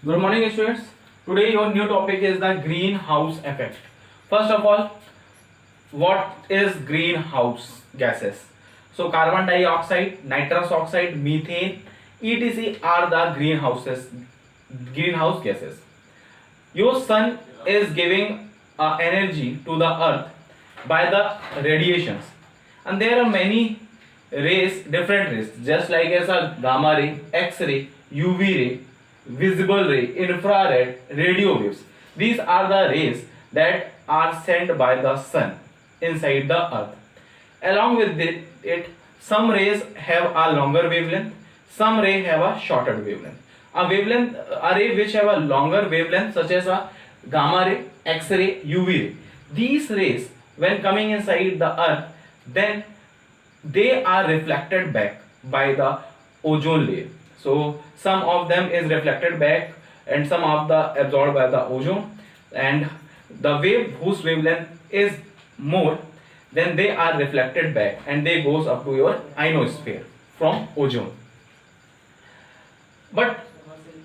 Good morning, students. Today your new topic is the greenhouse effect. First of all, what is greenhouse gases? So carbon dioxide, nitrous oxide, methane, etc. are the greenhouse gases. Your sun is giving energy to the earth by the radiations, and there are many rays, different rays, just like as a gamma ray, X-ray, UV ray, visible ray, infrared, radio waves. These are the rays that are sent by the sun inside the earth. Along with it, some rays have a longer wavelength, some rays have a shorter wavelength. A ray which have a longer wavelength, such as a gamma ray, X-ray, UV ray. These rays, when coming inside the earth, then they are reflected back by the ozone layer. So some of them is reflected back and some of the absorbed by the ozone, and the wave whose wavelength is more, then they are reflected back and they goes up to your ionosphere from ozone. But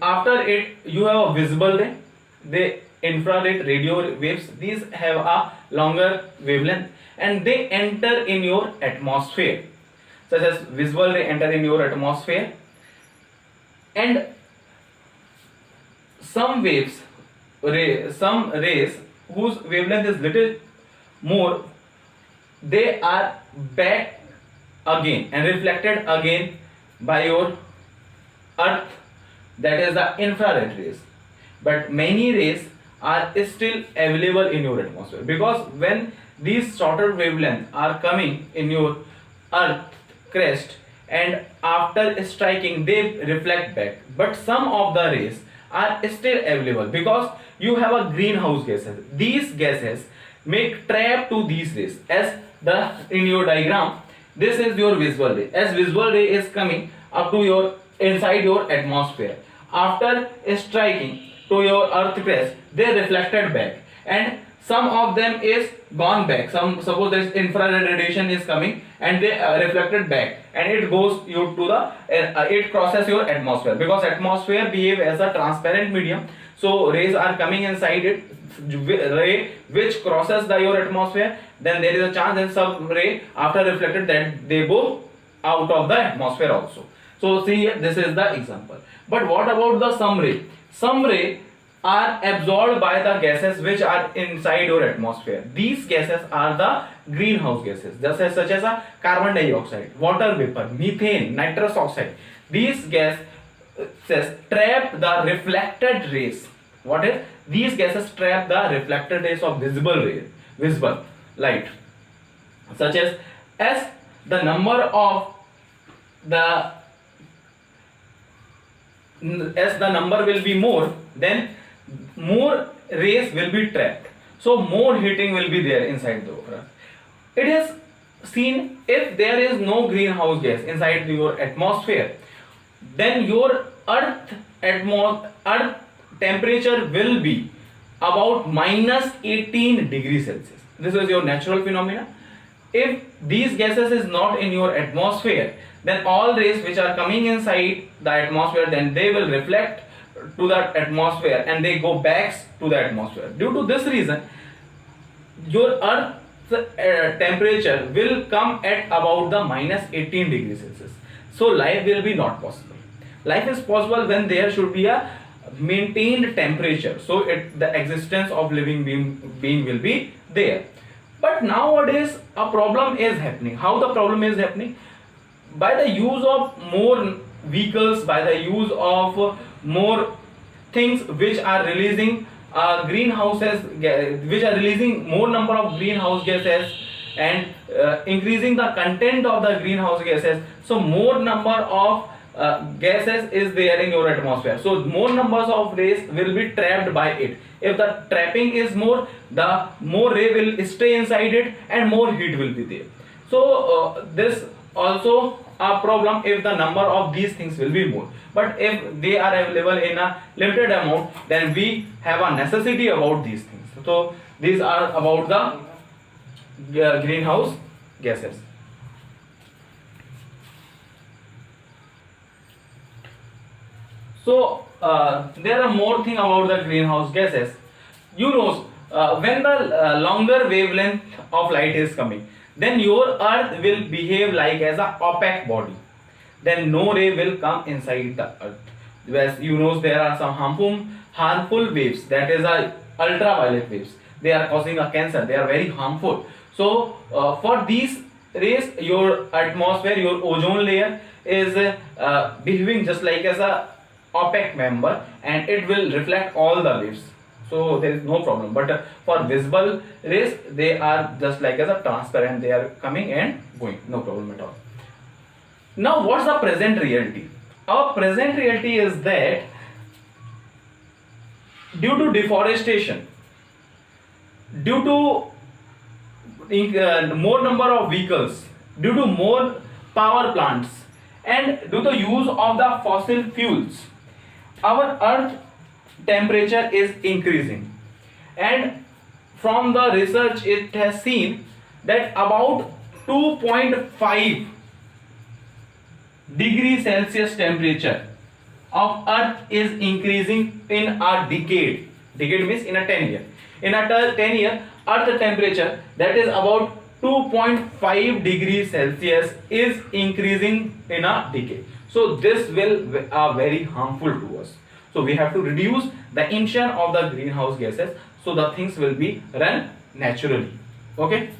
after it you have a visible ray, the infrared, radio waves. These have a longer wavelength and they enter in your atmosphere, such as visible ray enter in your atmosphere, and some rays whose wavelength is little more, they are back again and reflected again by your earth, that is the infrared rays. But many rays are still available in your atmosphere, because when these shorter wavelengths are coming in your earth crest and after striking they reflect back, but some of the rays are still available because you have a greenhouse gases. These gases make trap to these rays, as the in your diagram this is your visible ray. As visible ray is coming up to your inside your atmosphere, after striking to your earth crest they reflected back and some of them is gone back. Some, suppose this infrared radiation is coming and they reflected back and it goes you to the it crosses your atmosphere, because atmosphere behave as a transparent medium. So rays are coming inside it, ray which crosses the your atmosphere, then there is a chance that some ray after reflected that they go out of the atmosphere also. So see here, this is the example. But what about the some ray? Some ray are absorbed by the gases which are inside your atmosphere. These gases are the greenhouse gases, just as such as a carbon dioxide, water vapor, methane, nitrous oxide. These gases trap the reflected rays. What is? These gases trap the reflected rays of visible light, such as the number of the as the number will be more, then more rays will be trapped, so more heating will be there inside the earth. It is seen, if there is no greenhouse gas inside your atmosphere, then your earth temperature will be about minus 18 degrees Celsius. This is your natural phenomena. If these gases is not in your atmosphere, then all rays which are coming inside the atmosphere, then they will reflect to the atmosphere and they go back to the atmosphere. Due to this reason, your earth temperature will come at about the minus 18 degrees Celsius. So life will be not possible. Life is possible when there should be a maintained temperature, so the existence of living being will be there. But nowadays a problem is happening. How the problem is happening? By the use of more vehicles, by the use of more things which are releasing greenhouses, which are releasing more number of greenhouse gases and increasing the content of the greenhouse gases. So more number of gases is there in your atmosphere, so more numbers of rays will be trapped by it. If the trapping is more, the more ray will stay inside it and more heat will be there. So this also a problem if the number of these things will be more, but if they are available in a limited amount, then we have a necessity about these things. So these are about the greenhouse gases. So there are more thing about the greenhouse gases. You know, when the longer wavelength of light is coming, then your earth will behave like as a opaque body. Then no ray will come inside the earth. As you know, there are some harmful waves, that is a ultraviolet waves. They are causing a cancer. They are very harmful. So for these rays, your atmosphere, your ozone layer is behaving just like as a opaque member, and it will reflect all the waves. So there is no problem. But for visible rays, they are just like as a transparent. They are coming and going. No problem at all. Now, what's the present reality? Our present reality is that due to deforestation, due to more number of vehicles, due to more power plants, and due to use of the fossil fuels, our earth temperature is increasing. And from the research, it has seen that about 2.5 degree Celsius temperature of earth is increasing in a decade. Decade means in a 10 year. In a 10 year, earth temperature, that is about 2.5 degrees Celsius, is increasing in a decade. So this will very harmful to us. So we have to reduce the emission of the greenhouse gases, so the things will be run naturally. Okay.